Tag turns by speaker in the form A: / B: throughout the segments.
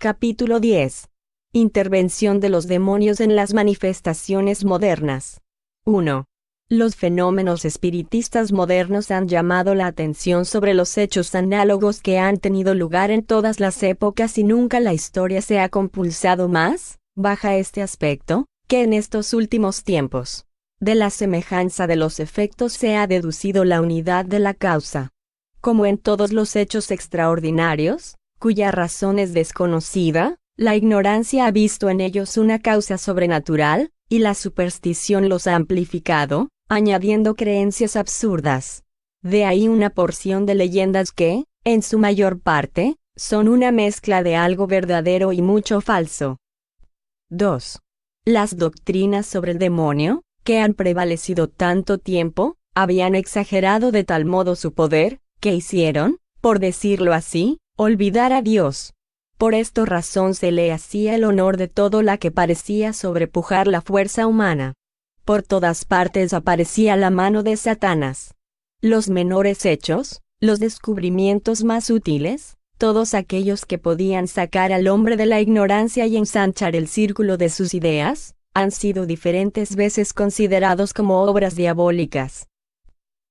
A: Capítulo 10. Intervención de los demonios en las manifestaciones modernas. 1. Los fenómenos espiritistas modernos han llamado la atención sobre los hechos análogos que han tenido lugar en todas las épocas y nunca la historia se ha compulsado más, bajo este aspecto, que en estos últimos tiempos. De la semejanza de los efectos se ha deducido la unidad de la causa. Como en todos los hechos extraordinarios, cuya razón es desconocida, la ignorancia ha visto en ellos una causa sobrenatural, y la superstición los ha amplificado, añadiendo creencias absurdas. De ahí una porción de leyendas que, en su mayor parte, son una mezcla de algo verdadero y mucho falso. 2. Las doctrinas sobre el demonio, que han prevalecido tanto tiempo, habían exagerado de tal modo su poder, que hicieron, por decirlo así, olvidar a Dios. Por esta razón se le hacía el honor de todo la que parecía sobrepujar la fuerza humana. Por todas partes aparecía la mano de Satanás. Los menores hechos, los descubrimientos más útiles, todos aquellos que podían sacar al hombre de la ignorancia y ensanchar el círculo de sus ideas, han sido diferentes veces considerados como obras diabólicas.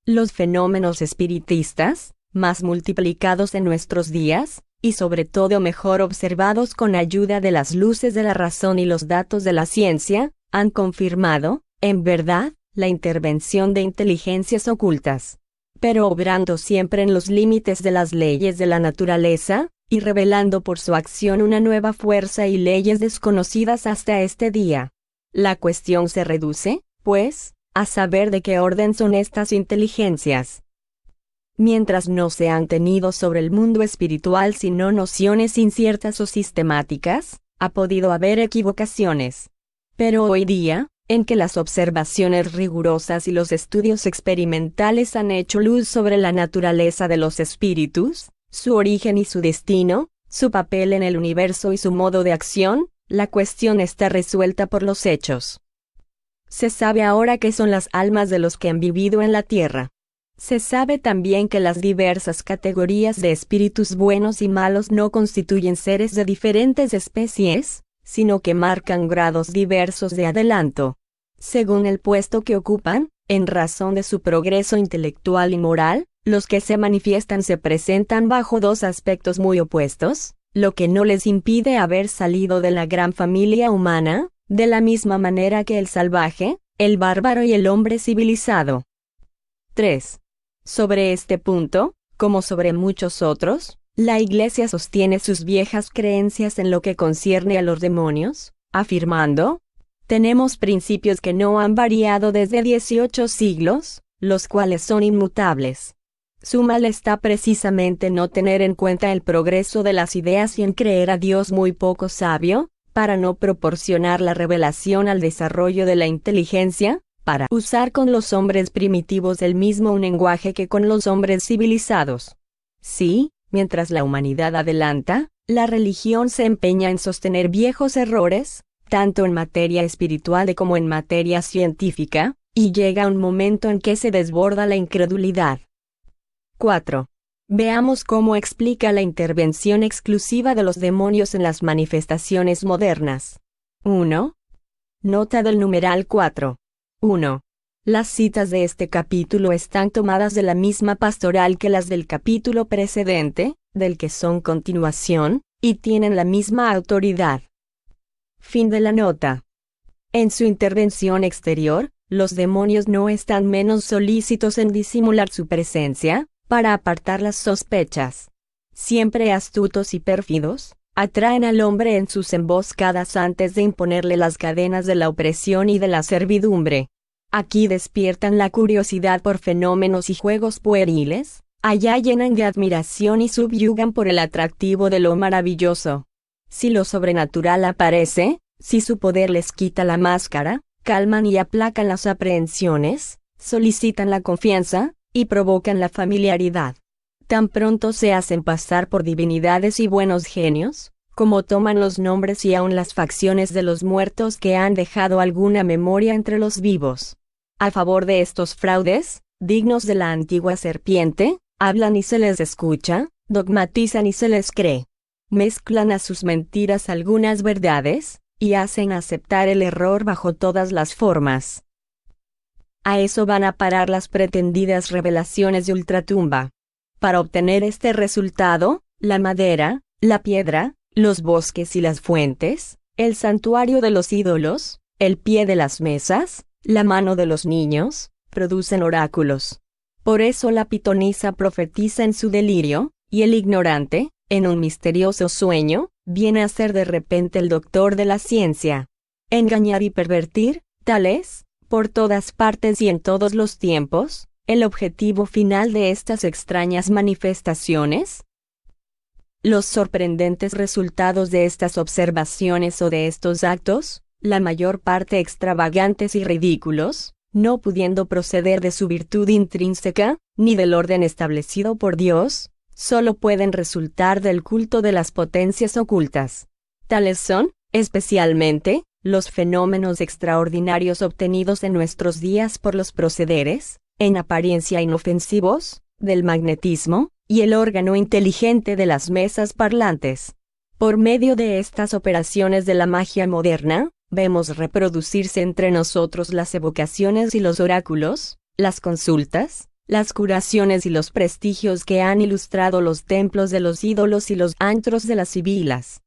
A: Los fenómenos espiritistas, más multiplicados en nuestros días, y sobre todo mejor observados con ayuda de las luces de la razón y los datos de la ciencia, han confirmado, en verdad, la intervención de inteligencias ocultas. Pero obrando siempre en los límites de las leyes de la naturaleza, y revelando por su acción una nueva fuerza y leyes desconocidas hasta este día. La cuestión se reduce, pues, a saber de qué orden son estas inteligencias. Mientras no se han tenido sobre el mundo espiritual sino nociones inciertas o sistemáticas, ha podido haber equivocaciones. Pero hoy día, en que las observaciones rigurosas y los estudios experimentales han hecho luz sobre la naturaleza de los espíritus, su origen y su destino, su papel en el universo y su modo de acción, la cuestión está resuelta por los hechos. Se sabe ahora qué son las almas de los que han vivido en la tierra. Se sabe también que las diversas categorías de espíritus buenos y malos no constituyen seres de diferentes especies, sino que marcan grados diversos de adelanto. Según el puesto que ocupan, en razón de su progreso intelectual y moral, los que se manifiestan se presentan bajo dos aspectos muy opuestos, lo que no les impide haber salido de la gran familia humana, de la misma manera que el salvaje, el bárbaro y el hombre civilizado. 3. Sobre este punto, como sobre muchos otros, la Iglesia sostiene sus viejas creencias en lo que concierne a los demonios, afirmando: tenemos principios que no han variado desde 18 siglos, los cuales son inmutables. Su mal está precisamente no tener en cuenta el progreso de las ideas y en creer a Dios muy poco sabio, para no proporcionar la revelación al desarrollo de la inteligencia, para usar con los hombres primitivos el mismo lenguaje que con los hombres civilizados. Sí, mientras la humanidad adelanta, la religión se empeña en sostener viejos errores, tanto en materia espiritual como en materia científica, y llega un momento en que se desborda la incredulidad. 4. Veamos cómo explica la intervención exclusiva de los demonios en las manifestaciones modernas. 1. Nota del numeral 4. 1. Las citas de este capítulo están tomadas de la misma pastoral que las del capítulo precedente, del que son continuación, y tienen la misma autoridad. Fin de la nota. En su intervención exterior, los demonios no están menos solícitos en disimular su presencia, para apartar las sospechas. Siempre astutos y pérfidos, atraen al hombre en sus emboscadas antes de imponerle las cadenas de la opresión y de la servidumbre. Aquí despiertan la curiosidad por fenómenos y juegos pueriles, allá llenan de admiración y subyugan por el atractivo de lo maravilloso. Si lo sobrenatural aparece, si su poder les quita la máscara, calman y aplacan las aprehensiones, solicitan la confianza, y provocan la familiaridad. Tan pronto se hacen pasar por divinidades y buenos genios, como toman los nombres y aun las facciones de los muertos que han dejado alguna memoria entre los vivos. A favor de estos fraudes, dignos de la antigua serpiente, hablan y se les escucha, dogmatizan y se les cree. mezclan a sus mentiras algunas verdades, y hacen aceptar el error bajo todas las formas. A eso van a parar las pretendidas revelaciones de ultratumba. Para obtener este resultado, la madera, la piedra, los bosques y las fuentes, el santuario de los ídolos, el pie de las mesas, la mano de los niños, producen oráculos. Por eso la pitonisa profetiza en su delirio, y el ignorante, en un misterioso sueño, viene a ser de repente el doctor de la ciencia. Engañar y pervertir, tal es, por todas partes y en todos los tiempos, el objetivo final de estas extrañas manifestaciones. Los sorprendentes resultados de estas observaciones o de estos actos, la mayor parte extravagantes y ridículos, no pudiendo proceder de su virtud intrínseca, ni del orden establecido por Dios, solo pueden resultar del culto de las potencias ocultas. Tales son, especialmente, los fenómenos extraordinarios obtenidos en nuestros días por los procederes, en apariencia inofensivos, del magnetismo, y el órgano inteligente de las mesas parlantes. Por medio de estas operaciones de la magia moderna, vemos reproducirse entre nosotros las evocaciones y los oráculos, las consultas, las curaciones y los prestigios que han ilustrado los templos de los ídolos y los antros de las sibilas.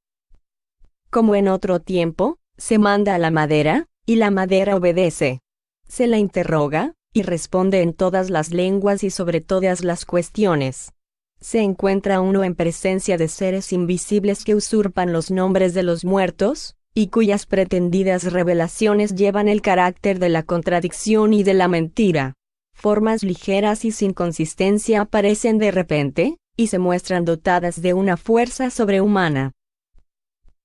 A: Como en otro tiempo, se manda a la madera, y la madera obedece. Se la interroga, y responde en todas las lenguas y sobre todas las cuestiones. Se encuentra uno en presencia de seres invisibles que usurpan los nombres de los muertos, y cuyas pretendidas revelaciones llevan el carácter de la contradicción y de la mentira. Formas ligeras y sin consistencia aparecen de repente, y se muestran dotadas de una fuerza sobrehumana.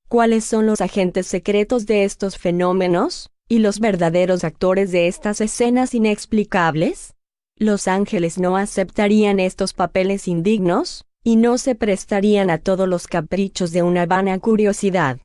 A: ¿Cuáles son los agentes secretos de estos fenómenos, y los verdaderos actores de estas escenas inexplicables? Los ángeles no aceptarían estos papeles indignos, y no se prestarían a todos los caprichos de una vana curiosidad.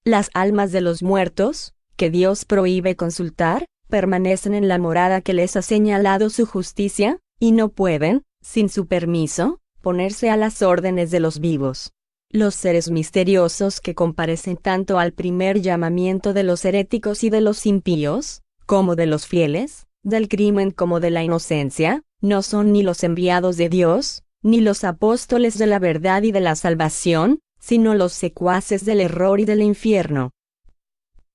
A: Las almas de los muertos, que Dios prohíbe consultar, permanecen en la morada que les ha señalado su justicia, y no pueden, sin su permiso, ponerse a las órdenes de los vivos. Los seres misteriosos que comparecen tanto al primer llamamiento de los heréticos y de los impíos, como de los fieles, del crimen como de la inocencia, no son ni los enviados de Dios, ni los apóstoles de la verdad y de la salvación, sino los secuaces del error y del infierno.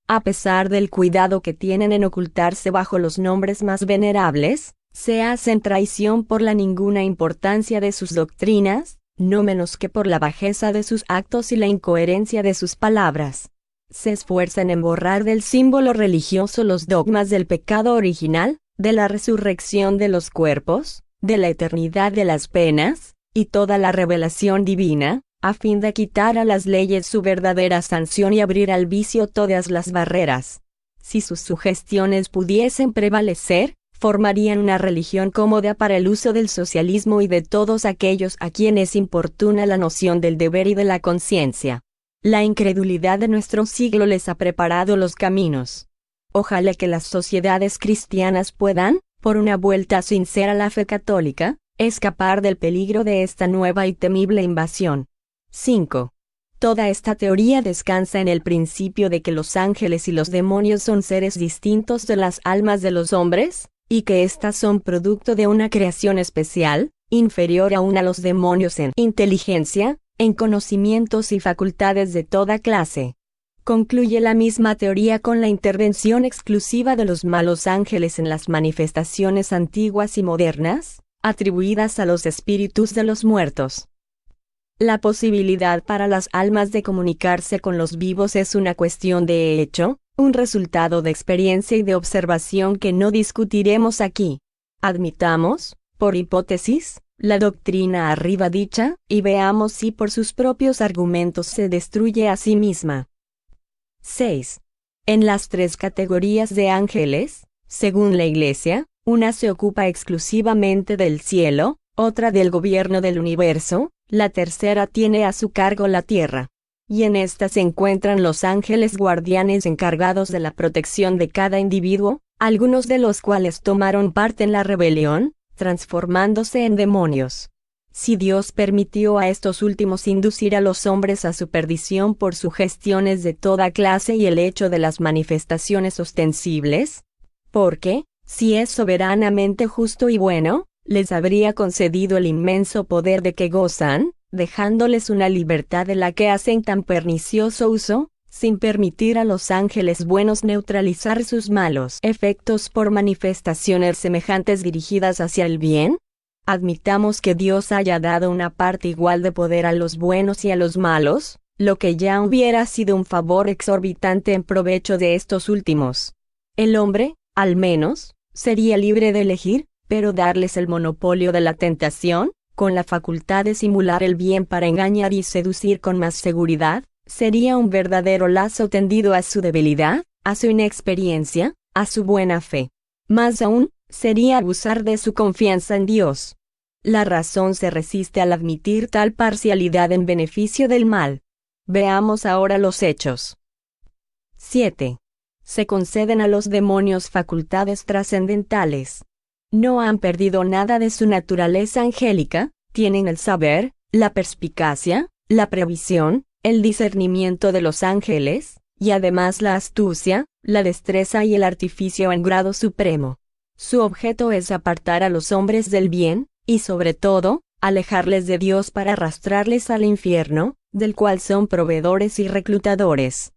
A: A pesar del cuidado que tienen en ocultarse bajo los nombres más venerables, se hacen traición por la ninguna importancia de sus doctrinas, no menos que por la bajeza de sus actos y la incoherencia de sus palabras. Se esfuerzan en borrar del símbolo religioso los dogmas del pecado original, de la resurrección de los cuerpos, de la eternidad de las penas, y toda la revelación divina, a fin de quitar a las leyes su verdadera sanción y abrir al vicio todas las barreras. Si sus sugestiones pudiesen prevalecer, formarían una religión cómoda para el uso del socialismo y de todos aquellos a quienes importuna la noción del deber y de la conciencia. La incredulidad de nuestro siglo les ha preparado los caminos. Ojalá que las sociedades cristianas puedan, por una vuelta sincera a la fe católica, escapar del peligro de esta nueva y temible invasión. 5. Toda esta teoría descansa en el principio de que los ángeles y los demonios son seres distintos de las almas de los hombres, y que éstas son producto de una creación especial, inferior aún a los demonios en inteligencia, en conocimientos y facultades de toda clase. Concluye la misma teoría con la intervención exclusiva de los malos ángeles en las manifestaciones antiguas y modernas, atribuidas a los espíritus de los muertos. La posibilidad para las almas de comunicarse con los vivos es una cuestión de hecho, un resultado de experiencia y de observación que no discutiremos aquí. Admitamos, por hipótesis, la doctrina arriba dicha, y veamos si por sus propios argumentos se destruye a sí misma. 6. En las tres categorías de ángeles, según la Iglesia, una se ocupa exclusivamente del cielo, otra del gobierno del universo, la tercera tiene a su cargo la tierra. Y en esta se encuentran los ángeles guardianes encargados de la protección de cada individuo, algunos de los cuales tomaron parte en la rebelión, transformándose en demonios. Si Dios permitió a estos últimos inducir a los hombres a su perdición por sugestiones de toda clase y el hecho de las manifestaciones ostensibles, porque, si es soberanamente justo y bueno, les habría concedido el inmenso poder de que gozan, dejándoles una libertad de la que hacen tan pernicioso uso, sin permitir a los ángeles buenos neutralizar sus malos efectos por manifestaciones semejantes dirigidas hacia el bien. Admitamos que Dios haya dado una parte igual de poder a los buenos y a los malos, lo que ya hubiera sido un favor exorbitante en provecho de estos últimos. El hombre, al menos, sería libre de elegir, pero darles el monopolio de la tentación, con la facultad de simular el bien para engañar y seducir con más seguridad, sería un verdadero lazo tendido a su debilidad, a su inexperiencia, a su buena fe. Más aún, sería abusar de su confianza en Dios. La razón se resiste al admitir tal parcialidad en beneficio del mal. Veamos ahora los hechos. 7. Se conceden a los demonios facultades trascendentales. No han perdido nada de su naturaleza angélica, tienen el saber, la perspicacia, la previsión, el discernimiento de los ángeles, y además la astucia, la destreza y el artificio en grado supremo. Su objeto es apartar a los hombres del bien, y sobre todo, alejarles de Dios para arrastrarles al infierno, del cual son proveedores y reclutadores.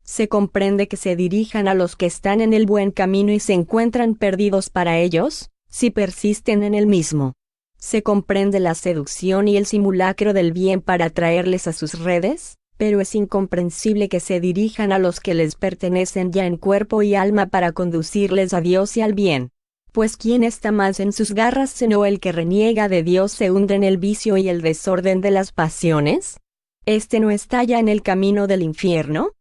A: Se comprende que se dirijan a los que están en el buen camino y se encuentran perdidos para ellos, si persisten en el mismo. Se comprende la seducción y el simulacro del bien para atraerles a sus redes, pero es incomprensible que se dirijan a los que les pertenecen ya en cuerpo y alma para conducirles a Dios y al bien. Pues ¿quién está más en sus garras sino el que reniega de Dios se hunde en el vicio y el desorden de las pasiones? ¿Este no está ya en el camino del infierno?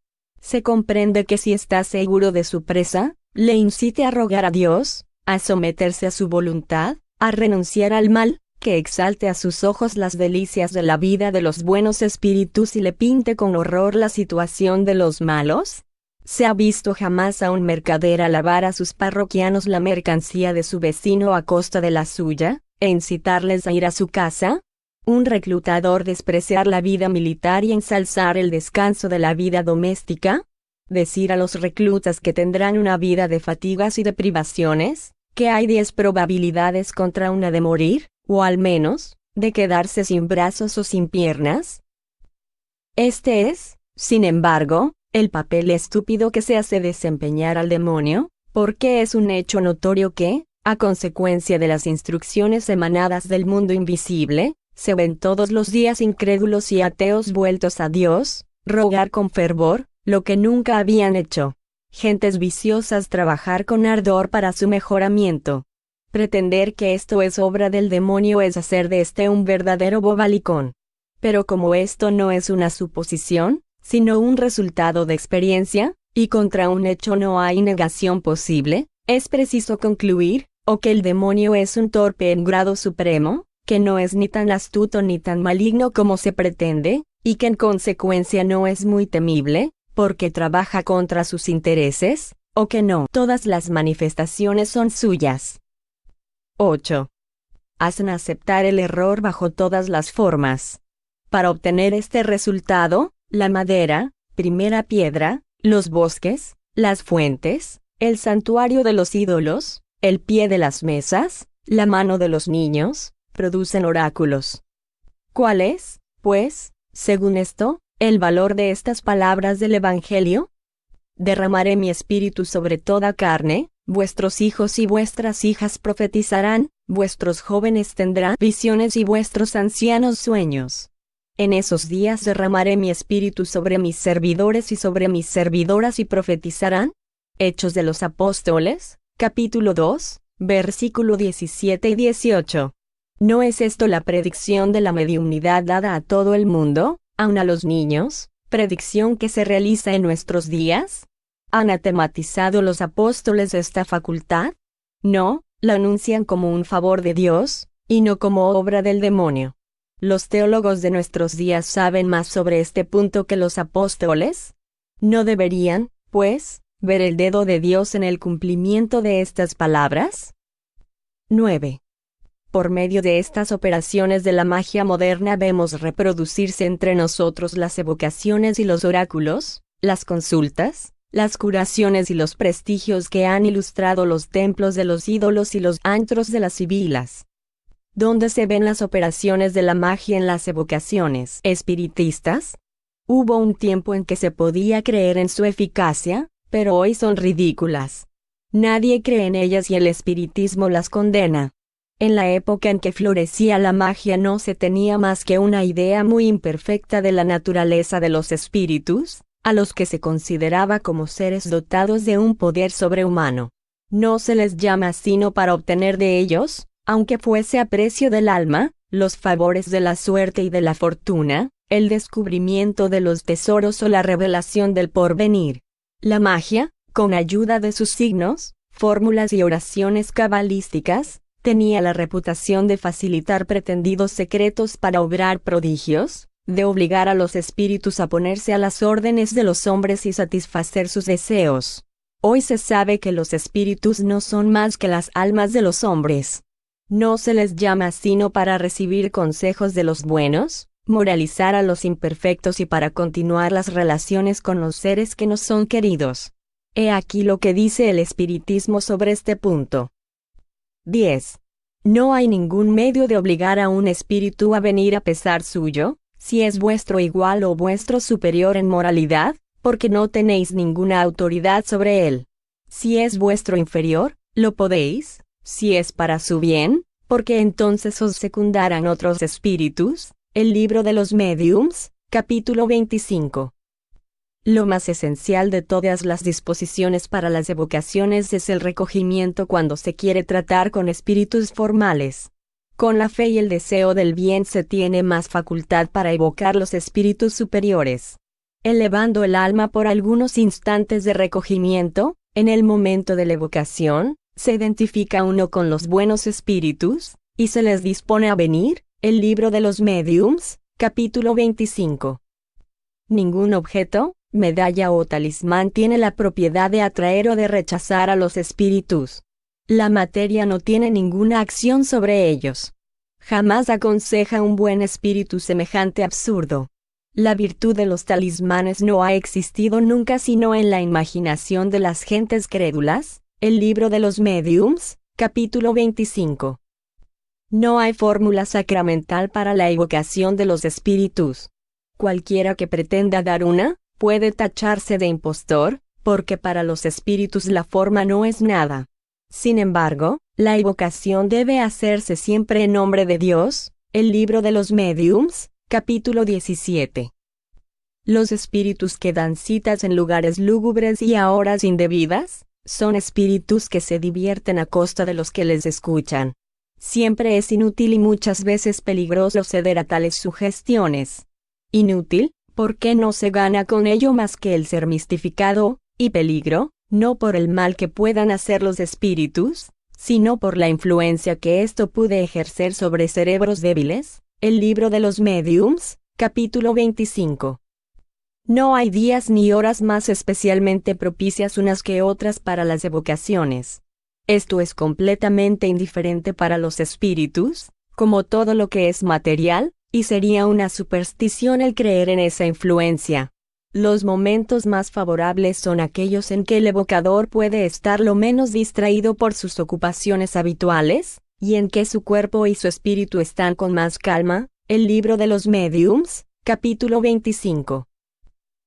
A: Se comprende que si está seguro de su presa, le incite a rogar a Dios, a someterse a su voluntad, a renunciar al mal, que exalte a sus ojos las delicias de la vida de los buenos espíritus y le pinte con horror la situación de los malos. ¿Se ha visto jamás a un mercader alabar a sus parroquianos la mercancía de su vecino a costa de la suya, e incitarles a ir a su casa? Un reclutador despreciar la vida militar y ensalzar el descanso de la vida doméstica? Decir a los reclutas que tendrán una vida de fatigas y de privaciones, que hay 10 probabilidades contra una de morir, o al menos, de quedarse sin brazos o sin piernas. Este es, sin embargo, el papel estúpido que se hace desempeñar al demonio, porque es un hecho notorio que, a consecuencia de las instrucciones emanadas del mundo invisible, se ven todos los días incrédulos y ateos vueltos a Dios, rogar con fervor, lo que nunca habían hecho. Gentes viciosas trabajar con ardor para su mejoramiento. Pretender que esto es obra del demonio es hacer de este un verdadero bobalicón. Pero como esto no es una suposición, sino un resultado de experiencia, y contra un hecho no hay negación posible, es preciso concluir, o que el demonio es un torpe en grado supremo, que no es ni tan astuto ni tan maligno como se pretende, y que en consecuencia no es muy temible, porque trabaja contra sus intereses, o que no todas las manifestaciones son suyas. 8. Hacen aceptar el error bajo todas las formas. Para obtener este resultado, la madera, primera piedra, los bosques, las fuentes, el santuario de los ídolos, el pie de las mesas, la mano de los niños, producen oráculos. ¿Cuál es, pues, según esto, el valor de estas palabras del Evangelio? Derramaré mi espíritu sobre toda carne, vuestros hijos y vuestras hijas profetizarán, vuestros jóvenes tendrán visiones y vuestros ancianos sueños. En esos días derramaré mi espíritu sobre mis servidores y sobre mis servidoras y profetizarán. Hechos de los Apóstoles, capítulo 2, versículo 17 y 18. ¿No es esto la predicción de la mediumnidad dada a todo el mundo, aun a los niños, predicción que se realiza en nuestros días? ¿Han atematizado los apóstoles esta facultad? No, la anuncian como un favor de Dios, y no como obra del demonio. ¿Los teólogos de nuestros días saben más sobre este punto que los apóstoles? ¿No deberían, pues, ver el dedo de Dios en el cumplimiento de estas palabras? 9. Por medio de estas operaciones de la magia moderna vemos reproducirse entre nosotros las evocaciones y los oráculos, las consultas, las curaciones y los prestigios que han ilustrado los templos de los ídolos y los antros de las sibilas. ¿Dónde se ven las operaciones de la magia en las evocaciones espiritistas? Hubo un tiempo en que se podía creer en su eficacia, pero hoy son ridículas. Nadie cree en ellas y el espiritismo las condena. En la época en que florecía la magia no se tenía más que una idea muy imperfecta de la naturaleza de los espíritus, a los que se consideraba como seres dotados de un poder sobrehumano. No se les llama sino para obtener de ellos, aunque fuese a precio del alma, los favores de la suerte y de la fortuna, el descubrimiento de los tesoros o la revelación del porvenir. La magia, con ayuda de sus signos, fórmulas y oraciones cabalísticas, tenía la reputación de facilitar pretendidos secretos para obrar prodigios, de obligar a los espíritus a ponerse a las órdenes de los hombres y satisfacer sus deseos. Hoy se sabe que los espíritus no son más que las almas de los hombres. No se les llama sino para recibir consejos de los buenos, moralizar a los imperfectos y para continuar las relaciones con los seres que nos son queridos. He aquí lo que dice el espiritismo sobre este punto. 10. No hay ningún medio de obligar a un espíritu a venir a pesar suyo, si es vuestro igual o vuestro superior en moralidad, porque no tenéis ninguna autoridad sobre él. Si es vuestro inferior, lo podéis, si es para su bien, porque entonces os secundarán otros espíritus. El libro de los Mediums, capítulo 25. Lo más esencial de todas las disposiciones para las evocaciones es el recogimiento cuando se quiere tratar con espíritus formales. Con la fe y el deseo del bien se tiene más facultad para evocar los espíritus superiores. Elevando el alma por algunos instantes de recogimiento, en el momento de la evocación, se identifica uno con los buenos espíritus, y se les dispone a venir. El libro de los Mediums, capítulo 25. Ningún objeto, medalla o talismán tiene la propiedad de atraer o de rechazar a los espíritus. La materia no tiene ninguna acción sobre ellos. Jamás aconseja un buen espíritu semejante absurdo. La virtud de los talismanes no ha existido nunca sino en la imaginación de las gentes crédulas. El libro de los Mediums, capítulo 25. No hay fórmula sacramental para la evocación de los espíritus. Cualquiera que pretenda dar una, puede tacharse de impostor, porque para los espíritus la forma no es nada. Sin embargo, la evocación debe hacerse siempre en nombre de Dios. El libro de los Mediums, capítulo 17. Los espíritus que dan citas en lugares lúgubres y a horas indebidas, son espíritus que se divierten a costa de los que les escuchan. Siempre es inútil y muchas veces peligroso ceder a tales sugestiones. Inútil, porque no se gana con ello más que el ser mistificado, y peligro, no por el mal que puedan hacer los espíritus, sino por la influencia que esto puede ejercer sobre cerebros débiles. El libro de los Mediums, capítulo 25. No hay días ni horas más especialmente propicias unas que otras para las evocaciones. Esto es completamente indiferente para los espíritus, como todo lo que es material, y sería una superstición el creer en esa influencia. Los momentos más favorables son aquellos en que el evocador puede estar lo menos distraído por sus ocupaciones habituales, y en que su cuerpo y su espíritu están con más calma. El libro de los Mediums, capítulo 25.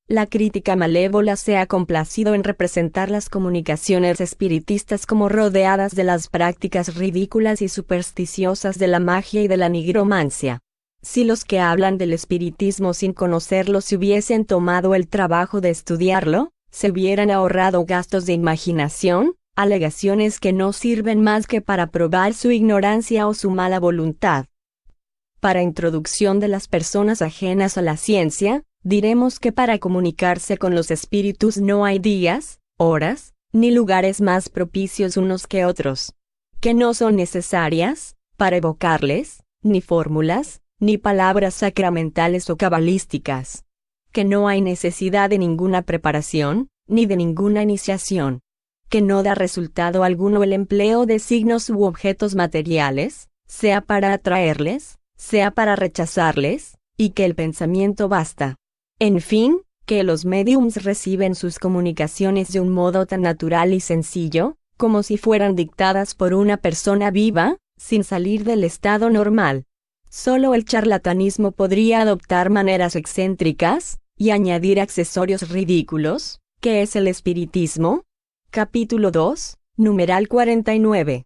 A: La crítica malévola se ha complacido en representar las comunicaciones espiritistas como rodeadas de las prácticas ridículas y supersticiosas de la magia y de la nigromancia. Si los que hablan del espiritismo sin conocerlo se hubiesen tomado el trabajo de estudiarlo, se hubieran ahorrado gastos de imaginación, alegaciones que no sirven más que para probar su ignorancia o su mala voluntad. Para introducción de las personas ajenas a la ciencia, diremos que para comunicarse con los espíritus no hay días, horas, ni lugares más propicios unos que otros. Que no son necesarias, para evocarles, ni fórmulas, ni palabras sacramentales o cabalísticas. Que no hay necesidad de ninguna preparación, ni de ninguna iniciación. Que no da resultado alguno el empleo de signos u objetos materiales, sea para atraerles, sea para rechazarles, y que el pensamiento basta. En fin, que los médiums reciben sus comunicaciones de un modo tan natural y sencillo, como si fueran dictadas por una persona viva, sin salir del estado normal. Solo el charlatanismo podría adoptar maneras excéntricas, y añadir accesorios ridículos. ¿Qué es el espiritismo? Capítulo 2, numeral 49.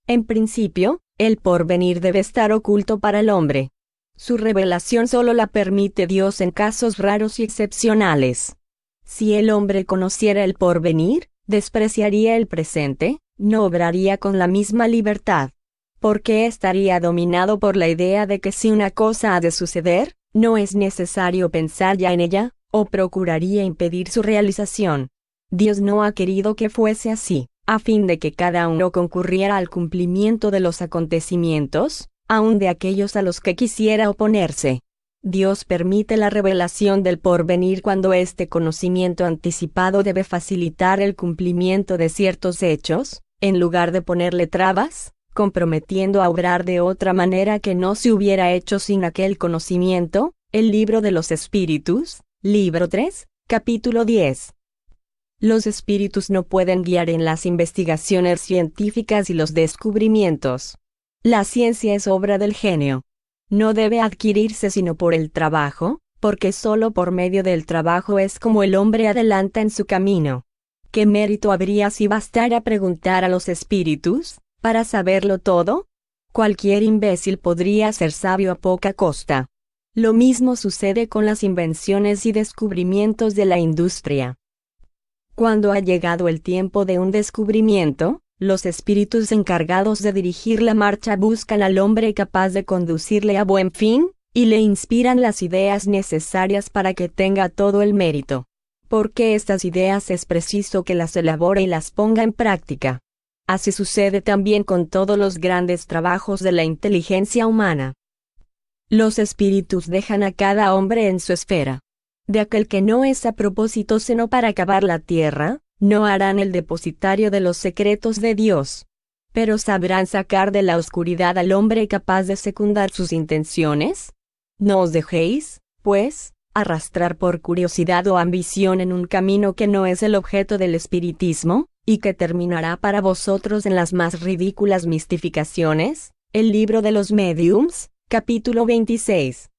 A: En principio, el porvenir debe estar oculto para el hombre. Su revelación solo la permite Dios en casos raros y excepcionales. Si el hombre conociera el porvenir, despreciaría el presente, no obraría con la misma libertad. Porque estaría dominado por la idea de que si una cosa ha de suceder, no es necesario pensar ya en ella, o procuraría impedir su realización. Dios no ha querido que fuese así, a fin de que cada uno concurriera al cumplimiento de los acontecimientos, aun de aquellos a los que quisiera oponerse. Dios permite la revelación del porvenir cuando este conocimiento anticipado debe facilitar el cumplimiento de ciertos hechos, en lugar de ponerle trabas, comprometiendo a obrar de otra manera que no se hubiera hecho sin aquel conocimiento. El libro de los espíritus, libro 3, capítulo 10. Los espíritus no pueden guiar en las investigaciones científicas y los descubrimientos. La ciencia es obra del genio. No debe adquirirse sino por el trabajo, porque solo por medio del trabajo es como el hombre adelanta en su camino. ¿Qué mérito habría si bastara preguntar a los espíritus, para saberlo todo? Cualquier imbécil podría ser sabio a poca costa. Lo mismo sucede con las invenciones y descubrimientos de la industria. Cuando ha llegado el tiempo de un descubrimiento, los espíritus encargados de dirigir la marcha buscan al hombre capaz de conducirle a buen fin, y le inspiran las ideas necesarias para que tenga todo el mérito. Porque estas ideas es preciso que las elabore y las ponga en práctica. Así sucede también con todos los grandes trabajos de la inteligencia humana. Los espíritus dejan a cada hombre en su esfera. De aquel que no es a propósito sino para acabar la tierra, no harán el depositario de los secretos de Dios. Pero ¿sabrán sacar de la oscuridad al hombre capaz de secundar sus intenciones? No os dejéis, pues, arrastrar por curiosidad o ambición en un camino que no es el objeto del espiritismo, y que terminará para vosotros en las más ridículas mistificaciones. El libro de los médiums, capítulo 26.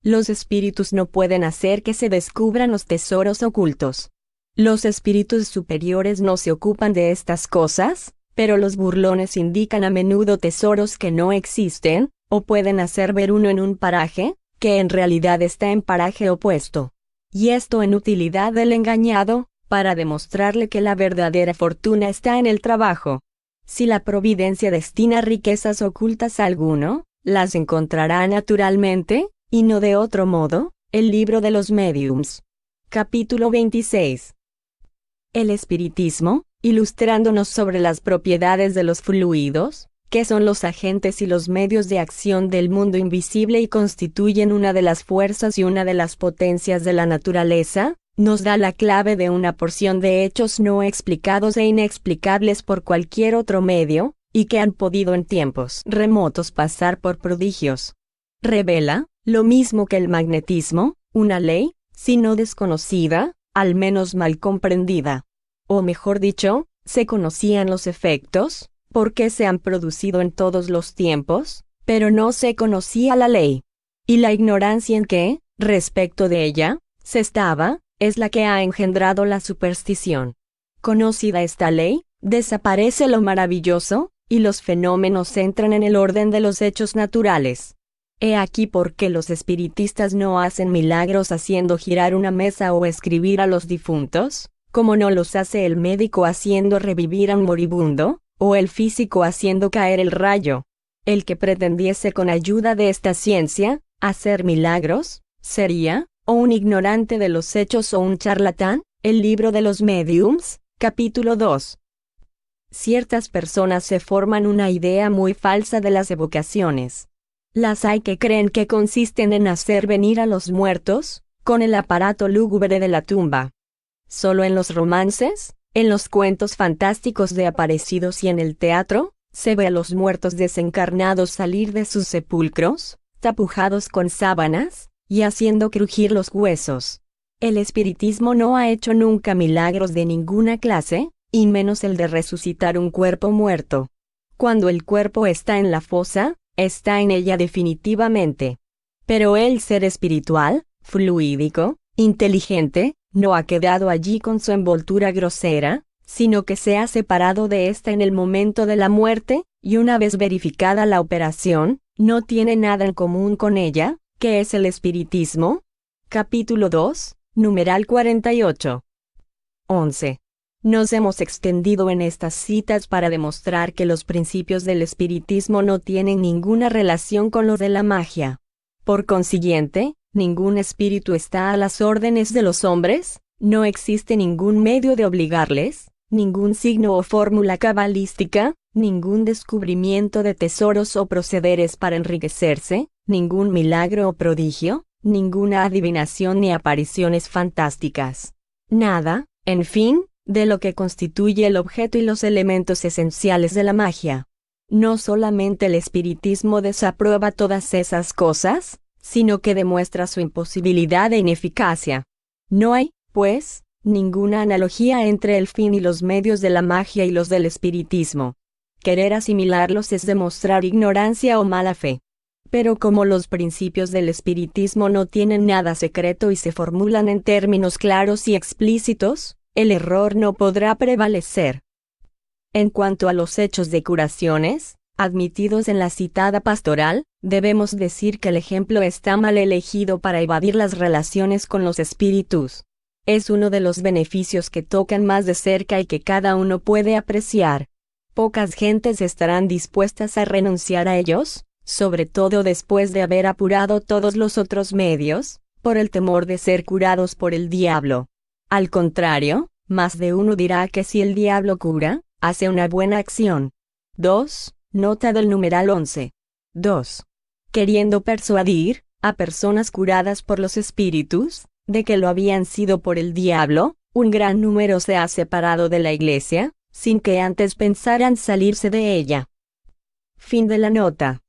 A: Los espíritus no pueden hacer que se descubran los tesoros ocultos. Los espíritus superiores no se ocupan de estas cosas, pero los burlones indican a menudo tesoros que no existen, o pueden hacer ver uno en un paraje, que en realidad está en paraje opuesto. Y esto en utilidad del engañado, para demostrarle que la verdadera fortuna está en el trabajo. Si la providencia destina riquezas ocultas a alguno, las encontrará naturalmente, y no de otro modo. El libro de los médiums. Capítulo 26. El espiritismo, ilustrándonos sobre las propiedades de los fluidos, que son los agentes y los medios de acción del mundo invisible y constituyen una de las fuerzas y una de las potencias de la naturaleza, nos da la clave de una porción de hechos no explicados e inexplicables por cualquier otro medio, y que han podido en tiempos remotos pasar por prodigios. Revela, lo mismo que el magnetismo, una ley, si no desconocida, al menos mal comprendida. O mejor dicho, se conocían los efectos, porque se han producido en todos los tiempos, pero no se conocía la ley. Y la ignorancia en que, respecto de ella, se estaba, es la que ha engendrado la superstición. Conocida esta ley, desaparece lo maravilloso, y los fenómenos entran en el orden de los hechos naturales. He aquí por qué los espiritistas no hacen milagros haciendo girar una mesa o escribir a los difuntos, como no los hace el médico haciendo revivir a un moribundo, o el físico haciendo caer el rayo. El que pretendiese con ayuda de esta ciencia, hacer milagros, sería, o un ignorante de los hechos o un charlatán. El libro de los médiums, capítulo 2. Ciertas personas se forman una idea muy falsa de las evocaciones. Las hay que creen que consisten en hacer venir a los muertos, con el aparato lúgubre de la tumba. Solo en los romances, en los cuentos fantásticos de aparecidos y en el teatro, se ve a los muertos desencarnados salir de sus sepulcros, tapujados con sábanas, y haciendo crujir los huesos. El espiritismo no ha hecho nunca milagros de ninguna clase, y menos el de resucitar un cuerpo muerto. Cuando el cuerpo está en la fosa, está en ella definitivamente. Pero el ser espiritual, fluídico, inteligente, no ha quedado allí con su envoltura grosera, sino que se ha separado de ésta en el momento de la muerte, y una vez verificada la operación, no tiene nada en común con ella. ¿Qué es el espiritismo? Capítulo 2, numeral 48. 11. Nos hemos extendido en estas citas para demostrar que los principios del espiritismo no tienen ninguna relación con los de la magia. Por consiguiente, ningún espíritu está a las órdenes de los hombres, no existe ningún medio de obligarles, ningún signo o fórmula cabalística, ningún descubrimiento de tesoros o procederes para enriquecerse, ningún milagro o prodigio, ninguna adivinación ni apariciones fantásticas. Nada, en fin, de lo que constituye el objeto y los elementos esenciales de la magia. No solamente el espiritismo desaprueba todas esas cosas, sino que demuestra su imposibilidad e ineficacia. No hay, pues, ninguna analogía entre el fin y los medios de la magia y los del espiritismo. Querer asimilarlos es demostrar ignorancia o mala fe. Pero como los principios del espiritismo no tienen nada secreto y se formulan en términos claros y explícitos, el error no podrá prevalecer. En cuanto a los hechos de curaciones, admitidos en la citada pastoral, debemos decir que el ejemplo está mal elegido para evadir las relaciones con los espíritus. Es uno de los beneficios que tocan más de cerca y que cada uno puede apreciar. Pocas gentes estarán dispuestas a renunciar a ellos, sobre todo después de haber apurado todos los otros medios, por el temor de ser curados por el diablo. Al contrario, más de uno dirá que si el diablo cura, hace una buena acción. 2. Nota del numeral 11. 2. Queriendo persuadir a personas curadas por los espíritus de que lo habían sido por el diablo, un gran número se ha separado de la Iglesia, sin que antes pensaran salirse de ella. Fin de la nota.